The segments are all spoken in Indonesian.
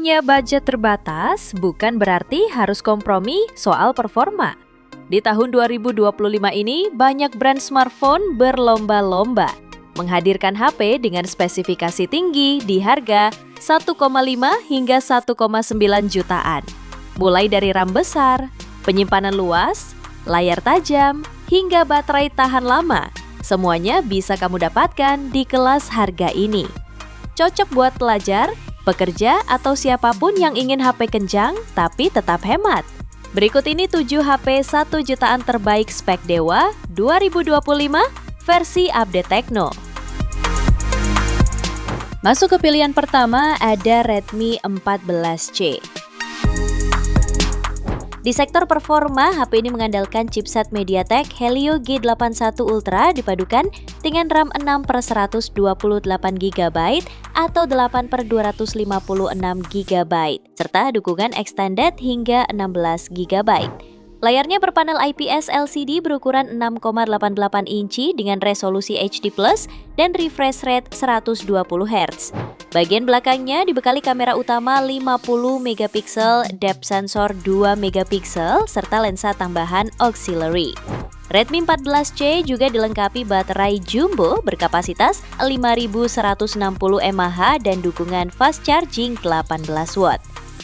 Punya budget terbatas bukan berarti harus kompromi soal performa. Di tahun 2025 ini, banyak brand smartphone berlomba-lomba menghadirkan HP dengan spesifikasi tinggi di harga 1,5 hingga 1,9 jutaan. Mulai dari RAM besar, penyimpanan luas, layar tajam, hingga baterai tahan lama. Semuanya bisa kamu dapatkan di kelas harga ini. Cocok buat pelajar, pekerja, atau siapapun yang ingin HP kencang tapi tetap hemat. Berikut ini 7 HP 1 jutaan terbaik spek Dewa 2025 versi update Tecno. Masuk ke pilihan pertama ada Redmi 14C. Di sektor performa, HP ini mengandalkan chipset MediaTek Helio G81 Ultra dipadukan dengan RAM 6/128GB atau 8/256GB, serta dukungan extended hingga 16GB. Layarnya berpanel IPS LCD berukuran 6,88 inci dengan resolusi HD+, dan refresh rate 120Hz. Bagian belakangnya dibekali kamera utama 50MP, depth sensor 2MP, serta lensa tambahan auxiliary. Redmi 14C juga dilengkapi baterai jumbo berkapasitas 5160 mAh dan dukungan fast charging 18W.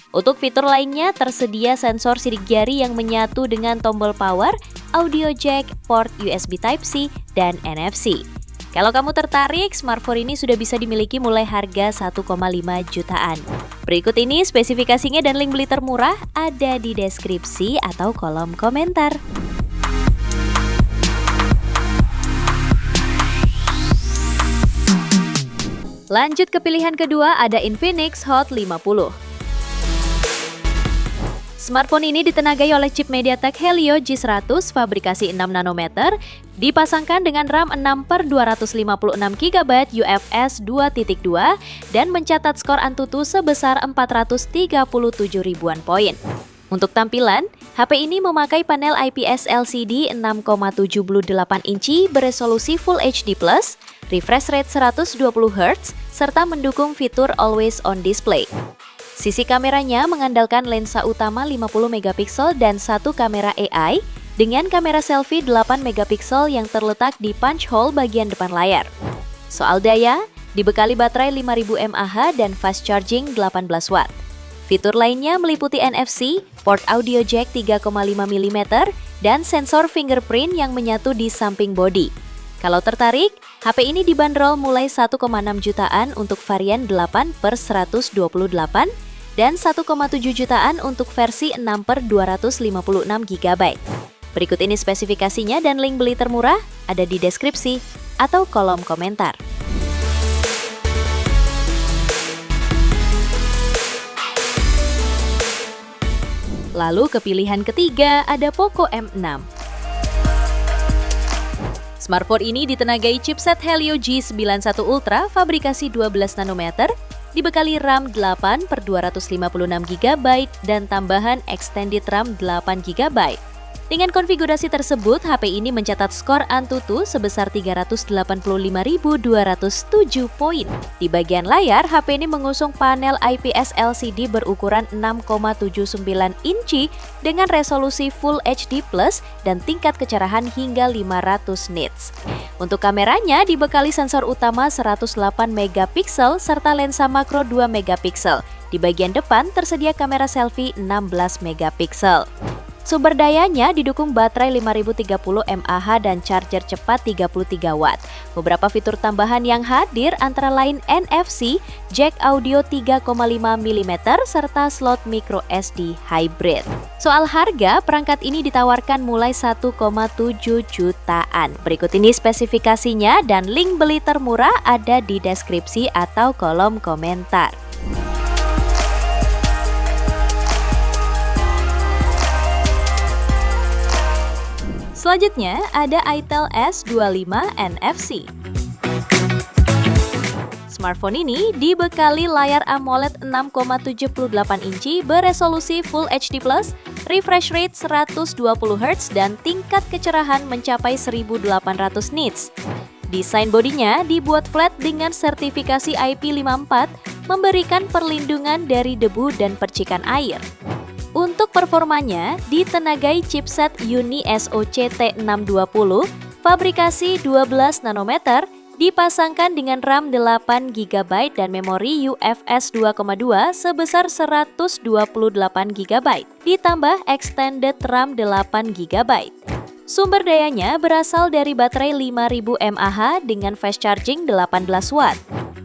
Untuk fitur lainnya tersedia sensor sidik jari yang menyatu dengan tombol power, audio jack, port USB Type-C, dan NFC. Kalau kamu tertarik, smartphone ini sudah bisa dimiliki mulai harga 1,5 jutaan. Berikut ini spesifikasinya dan link beli termurah ada di deskripsi atau kolom komentar. Lanjut ke pilihan kedua ada Infinix Hot 50. Smartphone ini ditenagai oleh chip MediaTek Helio G100 fabrikasi 6nm, dipasangkan dengan RAM 6/256GB UFS 2.2 dan mencatat skor Antutu sebesar 437 ribuan poin. Untuk tampilan, HP ini memakai panel IPS LCD 6,78 inci beresolusi Full HD+, refresh rate 120Hz, serta mendukung fitur Always On Display. Sisi kameranya mengandalkan lensa utama 50MP dan satu kamera AI dengan kamera selfie 8MP yang terletak di punch hole bagian depan layar. Soal daya, dibekali baterai 5000 mAh dan fast charging 18W. Fitur lainnya meliputi NFC, port audio jack 3,5mm, dan sensor fingerprint yang menyatu di samping bodi. Kalau tertarik, HP ini dibanderol mulai 1,6 jutaan untuk varian 8/128 dan 1,7 jutaan untuk versi 6/256GB. Berikut ini spesifikasinya dan link beli termurah ada di deskripsi atau kolom komentar. Lalu ke pilihan ketiga ada Poco M6. Smartphone ini ditenagai chipset Helio G91 Ultra fabrikasi 12nm, dibekali RAM 8/256GB dan tambahan extended RAM 8GB. Dengan konfigurasi tersebut, HP ini mencatat skor Antutu sebesar 385.207 poin. Di bagian layar, HP ini mengusung panel IPS LCD berukuran 6,79 inci dengan resolusi Full HD+ dan tingkat kecerahan hingga 500 nits. Untuk kameranya dibekali sensor utama 108MP serta lensa makro 2MP. Di bagian depan tersedia kamera selfie 16MP. Sumber dayanya didukung baterai 5030 mAh dan charger cepat 33W. Beberapa fitur tambahan yang hadir antara lain NFC, jack audio 3,5mm, serta slot micro SD hybrid. Soal harga, perangkat ini ditawarkan mulai 1,7 jutaan. Berikut ini spesifikasinya dan link beli termurah ada di deskripsi atau kolom komentar. Selanjutnya ada Itel S25 NFC. Smartphone ini dibekali layar AMOLED 6,78 inci beresolusi Full HD+, refresh rate 120Hz dan tingkat kecerahan mencapai 1800 nits. Desain bodinya dibuat flat dengan sertifikasi IP54, memberikan perlindungan dari debu dan percikan air. Untuk performanya, ditenagai chipset Uni SoC T620, fabrikasi 12 nanometer, dipasangkan dengan RAM 8 GB dan memori UFS 2.2 sebesar 128 GB, ditambah extended RAM 8 GB. Sumber dayanya berasal dari baterai 5000 mAh dengan fast charging 18 Watt.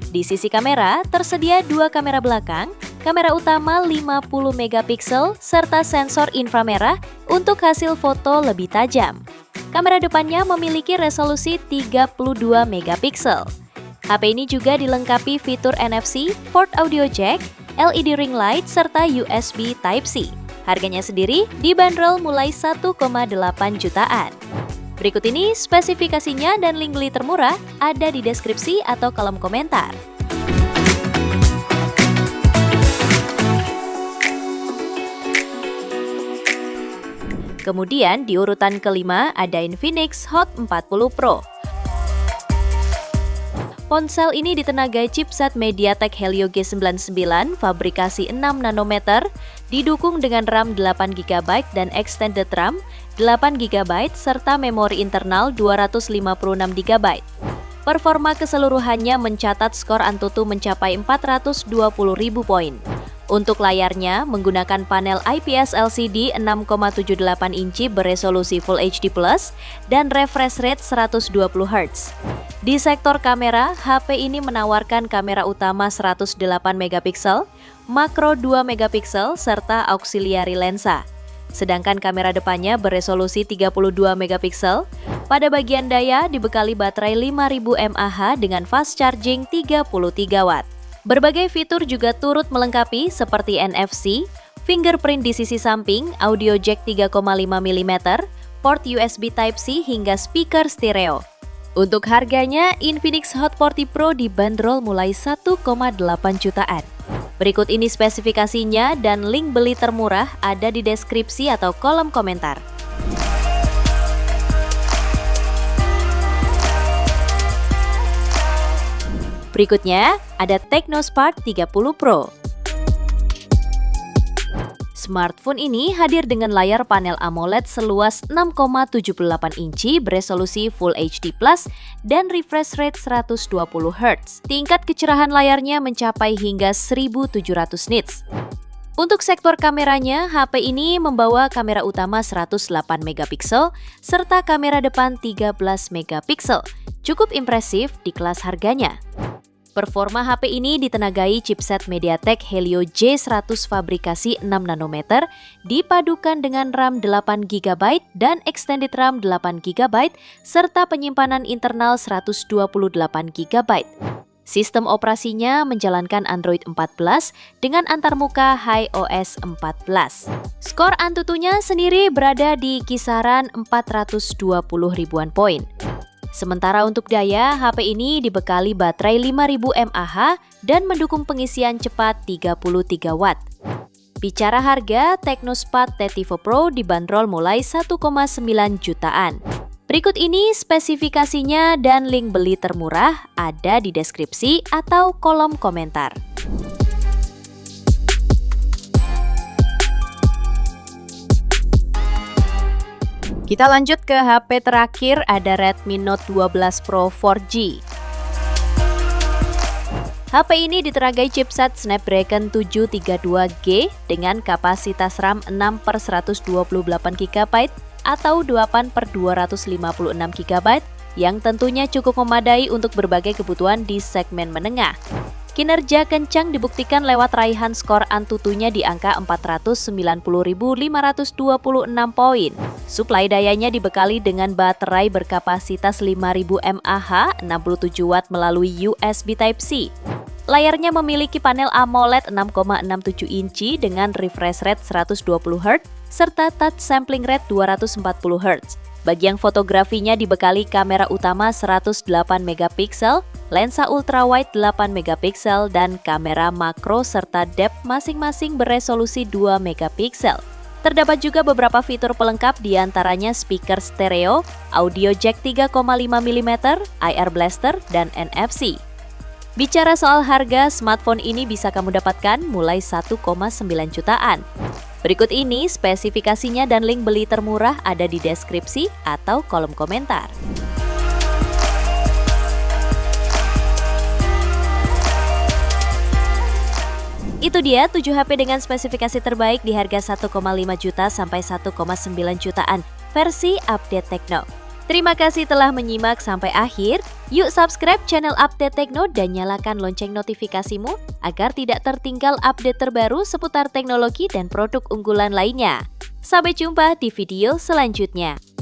Di sisi kamera, tersedia dua kamera belakang, kamera utama 50 megapiksel, serta sensor inframerah untuk hasil foto lebih tajam. Kamera depannya memiliki resolusi 32 megapiksel. HP ini juga dilengkapi fitur NFC, port audio jack, LED ring light, serta USB Type-C. Harganya sendiri dibanderol mulai 1,8 jutaan. Berikut ini spesifikasinya dan link beli termurah ada di deskripsi atau kolom komentar. Kemudian di urutan kelima ada Infinix Hot 40 Pro. Ponsel ini ditenagai chipset MediaTek Helio G99 fabrikasi 6 nanometer, didukung dengan RAM 8 GB dan extended RAM 8 GB serta memori internal 256 GB. Performa keseluruhannya mencatat skor Antutu mencapai 420.000 poin. Untuk layarnya menggunakan panel IPS LCD 6,78 inci beresolusi Full HD+ dan refresh rate 120 Hz. Di sektor kamera, HP ini menawarkan kamera utama 108 megapiksel, makro 2 megapiksel serta auxiliary lensa. Sedangkan kamera depannya beresolusi 32 megapiksel. Pada bagian daya dibekali baterai 5000 mAh dengan fast charging 33 Watt. Berbagai fitur juga turut melengkapi seperti NFC, fingerprint di sisi samping, audio jack 3,5 mm, port USB Type-C hingga speaker stereo. Untuk harganya, Infinix Hot 40 Pro dibanderol mulai 1,8 jutaan. Berikut ini spesifikasinya dan link beli termurah ada di deskripsi atau kolom komentar. Berikutnya, ada Tecnospark 30 Pro. Smartphone ini hadir dengan layar panel AMOLED seluas 6,78 inci beresolusi Full HD+, dan refresh rate 120 Hz. Tingkat kecerahan layarnya mencapai hingga 1700 nits. Untuk sektor kameranya, HP ini membawa kamera utama 108 megapiksel serta kamera depan 13 megapiksel. Cukup impresif di kelas harganya. Performa HP ini ditenagai chipset MediaTek Helio G100 fabrikasi 6 nanometer, dipadukan dengan RAM 8 GB dan extended RAM 8 GB, serta penyimpanan internal 128 GB. Sistem operasinya menjalankan Android 14 dengan antarmuka HiOS 14. Skor Antutunya sendiri berada di kisaran 420 ribuan poin. Sementara untuk daya, HP ini dibekali baterai 5000 mAh dan mendukung pengisian cepat 33 Watt. Bicara harga, Tecnospark 30 Pro dibanderol mulai 1,9 jutaan. Berikut ini spesifikasinya dan link beli termurah ada di deskripsi atau kolom komentar. Kita lanjut ke HP terakhir, ada Redmi Note 12 Pro 4G. HP ini ditenagai chipset Snapdragon 732G dengan kapasitas RAM 6/128 GB atau 8/256 GB yang tentunya cukup memadai untuk berbagai kebutuhan di segmen menengah. Kinerja kencang dibuktikan lewat raihan skor Antutunya di angka 490.526 poin. Suplai dayanya dibekali dengan baterai berkapasitas 5000 mAh 67 Watt melalui USB Type-C. Layarnya memiliki panel AMOLED 6,67 inci dengan refresh rate 120 Hz serta touch sampling rate 240 Hz. Bagi yang fotografinya dibekali kamera utama 108 megapiksel, lensa ultrawide 8 megapiksel, dan kamera makro serta depth masing-masing beresolusi 2 megapiksel. Terdapat juga beberapa fitur pelengkap diantaranya speaker stereo, audio jack 3,5 mm, IR blaster, dan NFC. Bicara soal harga, smartphone ini bisa kamu dapatkan mulai 1,9 jutaan. Berikut ini spesifikasinya dan link beli termurah ada di deskripsi atau kolom komentar. Itu dia 7 HP dengan spesifikasi terbaik di harga 1,5 juta sampai 1,9 jutaan versi Update Tekno. Terima kasih telah menyimak sampai akhir. Yuk subscribe channel Update Tekno dan nyalakan lonceng notifikasimu agar tidak tertinggal update terbaru seputar teknologi dan produk unggulan lainnya. Sampai jumpa di video selanjutnya.